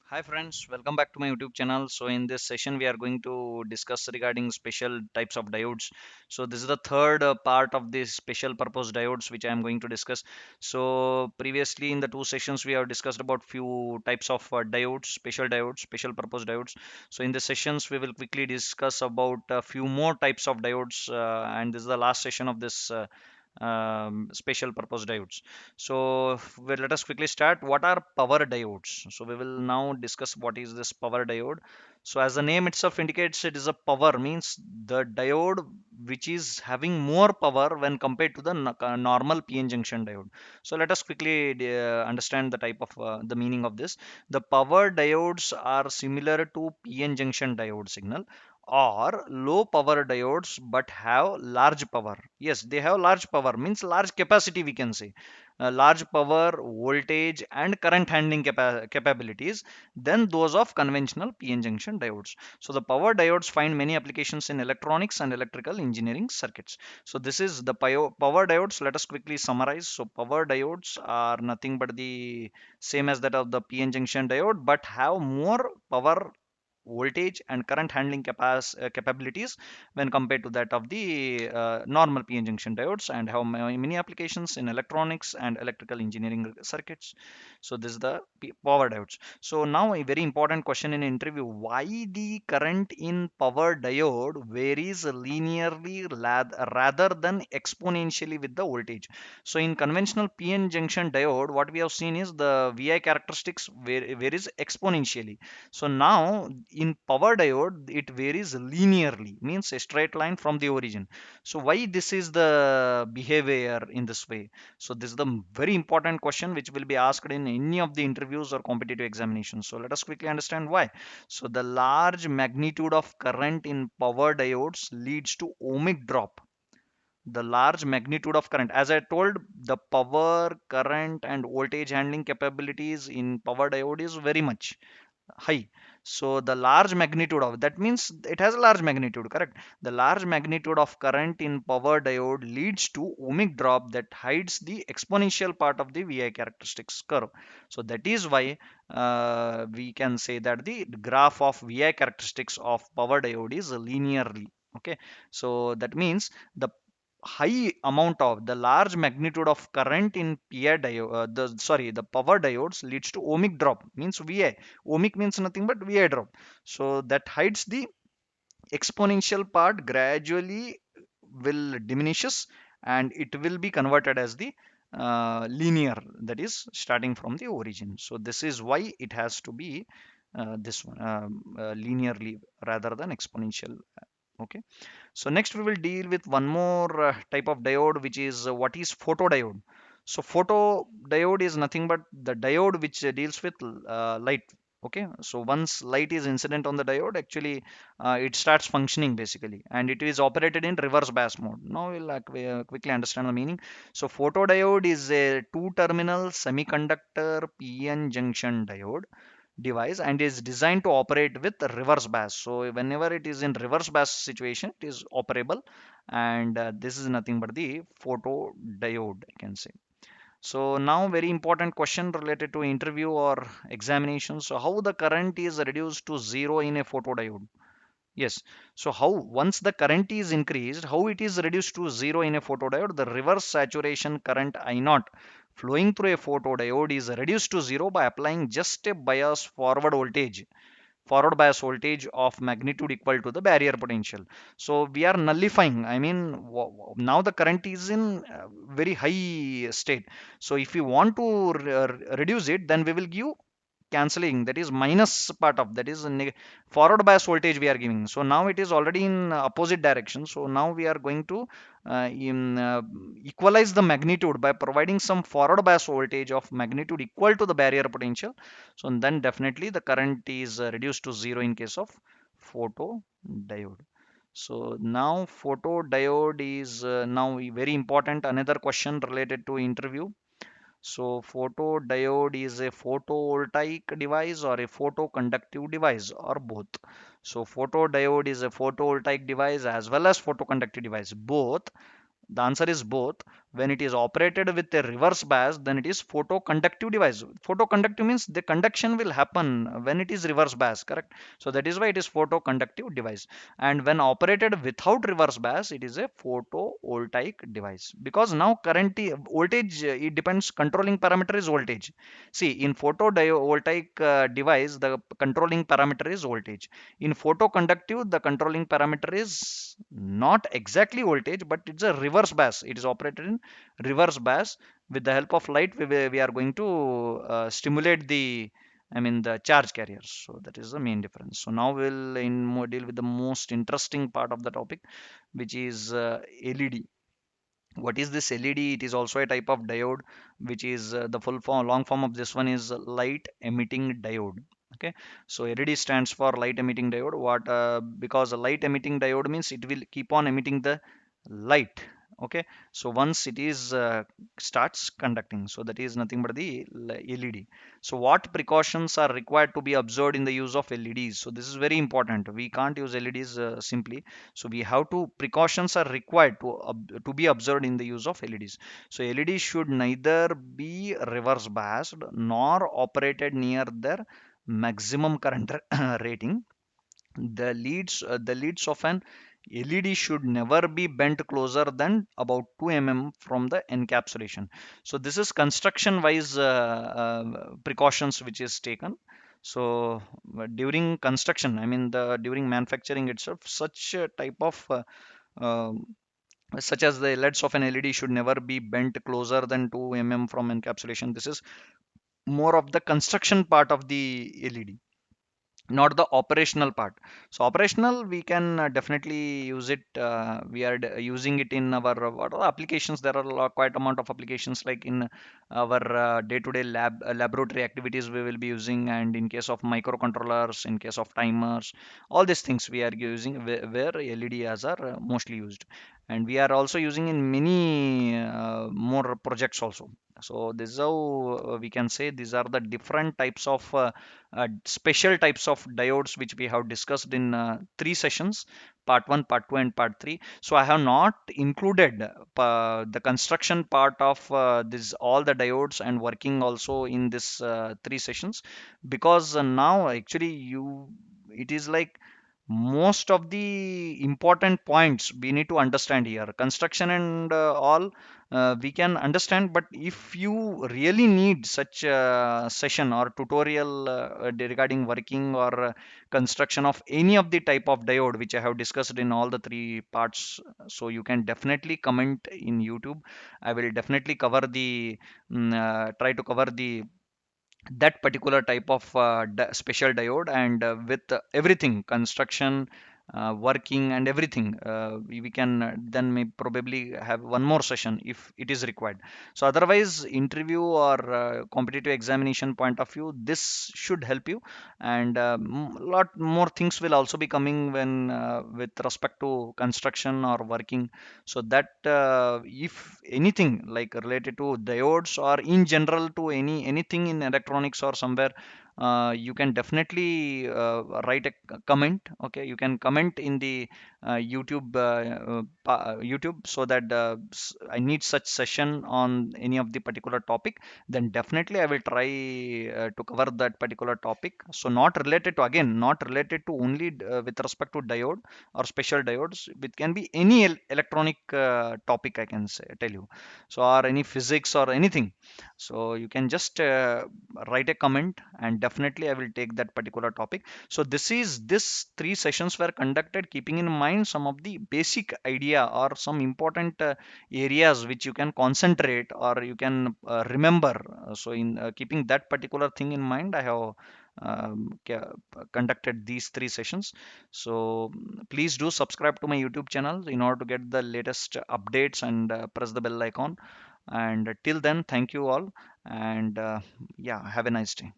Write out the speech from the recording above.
Hi friends, welcome back to my YouTube channel. So in this session we are going to discuss regarding special types of diodes. So this is the third part of this special purpose diodes which I am going to discuss. So previously in the two sessions we have discussed about few types of diodes, special purpose diodes. So in the sessions we will quickly discuss about a few more types of diodes and this is the last session of this special purpose diodes. So let us quickly start. What are power diodes? So we will now discuss what is this power diode. So as the name itself indicates, it is a power means the diode which is having more power when compared to the normal PN junction diode. So let us quickly understand the type of the meaning of this. The power diodes are similar to PN junction diode signal or low power diodes but have large power. Yes, they have large power means large capacity, we can say large power, voltage and current handling capabilities than those of conventional PN junction diodes. So the power diodes find many applications in electronics and electrical engineering circuits. So this is the power diodes. Let us quickly summarize. So power diodes are nothing but the same as that of the PN junction diode but have more power, voltage and current handling capabilities when compared to that of the normal PN junction diodes and have many applications in electronics and electrical engineering circuits. So this is the power diodes. So now a very important question in interview: why the current in power diode varies linearly rather than exponentially with the voltage? So in conventional PN junction diode, what we have seen is the VI characteristics varies exponentially. So now in power diode, it varies linearly, means a straight line from the origin. So why this is the behavior in this way? So this is the very important question which will be asked in any of the interviews or competitive examinations. So let us quickly understand why. So the large magnitude of current in power diodes leads to ohmic drop. The large magnitude of current, as I told, the power, current and voltage handling capabilities in power diode is very much high. So the large magnitude of that means it has a large magnitude, correct? The large magnitude of current in power diode leads to ohmic drop that hides the exponential part of the VI characteristics curve. So that is why we can say that the graph of VI characteristics of power diode is linearly. Okay, so that means the high amount of the large magnitude of current in PI diode, the power diodes leads to ohmic drop means VI. Ohmic means nothing but VI drop. So that hides the exponential part gradually will diminishes and it will be converted as the linear, that is starting from the origin. So this is why it has to be this one linearly rather than exponential. Okay. So next we will deal with one more type of diode, which is what is photodiode. So photodiode is nothing but the diode which deals with light. Okay, so once light is incident on the diode, actually it starts functioning basically, and it is operated in reverse bias mode. Now we'll quickly understand the meaning. So photodiode is a two-terminal semiconductor PN junction diode device and is designed to operate with reverse bias. So whenever it is in reverse bias situation, it is operable, and this is nothing but the photodiode, I can say. So now very important question related to interview or examination. So how the current is reduced to zero in a photodiode? Yes. So how once the current is increased, how it is reduced to zero in a photodiode? The reverse saturation current I naught flowing through a photodiode is reduced to zero by applying just a forward bias voltage of magnitude equal to the barrier potential. So we are nullifying, I mean, now the current is in very high state. So if we want to reduce it, then we will give cancelling, that is minus part of that is forward bias voltage we are giving. So now it is already in opposite direction, so now we are going to equalize the magnitude by providing some forward bias voltage of magnitude equal to the barrier potential. So then definitely the current is reduced to zero in case of photodiode. So now photodiode is now very important, another question related to interview. So photodiode is a photovoltaic device or a photoconductive device or both. So photodiode is a photovoltaic device as well as photoconductive device, both. The answer is both. When it is operated with a reverse bias, then it is photoconductive device. Photoconductive means the conduction will happen when it is reverse bias, correct? So that is why it is photoconductive device. And when operated without reverse bias, it is a photovoltaic device. Because now current voltage, it depends, controlling parameter is voltage. See, in photovoltaic device, the controlling parameter is voltage. In photoconductive, the controlling parameter is not exactly voltage, but it's a reverse bias. It is operated in reverse bias. With the help of light, we are going to stimulate the, I mean, the charge carriers. So that is the main difference. So now we'll in more deal with the most interesting part of the topic, which is LED. What is this LED? It is also a type of diode, which is the full form, long form of this one is light emitting diode. Okay, so LED stands for light emitting diode. What? Because a light emitting diode means it will keep on emitting the light. Okay, so once it is starts conducting, so that is nothing but the LED. So what precautions are required to be observed in the use of LEDs? So this is very important. We can't use LEDs simply. So we have to, precautions are required to be observed in the use of LEDs. So LED should neither be reverse biased nor operated near their maximum current rating. The leads of an LED should never be bent closer than about 2 mm from the encapsulation. So this is construction wise precautions which is taken. So during construction, I mean the during manufacturing itself, such a type of uh, such as the LEDs of an LED should never be bent closer than 2 mm from encapsulation. This is more of the construction part of the LED, not the operational part. So operational, we can definitely use it. We are using it in our what are the applications. There are quite amount of applications, like in our day-to-day laboratory activities we will be using, and in case of microcontrollers, in case of timers, all these things we are using where LEDs are mostly used. And we are also using in many more projects also. So this is how we can say these are the different types of special types of diodes which we have discussed in three sessions, part 1, part 2, and part 3. So I have not included the construction part of this all the diodes and working also in this three sessions, because now actually you, it is like most of the important points we need to understand here. Construction and all we can understand, but if you really need such a session or tutorial regarding working or construction of any of the type of diode which I have discussed in all the three parts, so you can definitely comment in YouTube. I will definitely cover the try to cover the that particular type of special diode, and with everything construction, working and everything, we can then may probably have one more session if it is required. So otherwise, interview or competitive examination point of view, this should help you. And lot more things will also be coming when with respect to construction or working. So that if anything like related to diodes or in general to anything in electronics or somewhere, you can definitely write a comment. Okay, you can comment in the YouTube, so that I need such session on any of the particular topic, then definitely I will try to cover that particular topic. So not related to, again, not related to only with respect to diode or special diodes. It can be any electronic topic, I can say, tell you. So or any physics or anything. So you can just write a comment, and definitely I will take that particular topic. So this three sessions were conducted keeping in mind some of the basic idea or some important areas which you can concentrate or you can remember. So in keeping that particular thing in mind, I have conducted these three sessions. So please do subscribe to my YouTube channel in order to get the latest updates, and press the bell icon. And till then, thank you all, and yeah, have a nice day.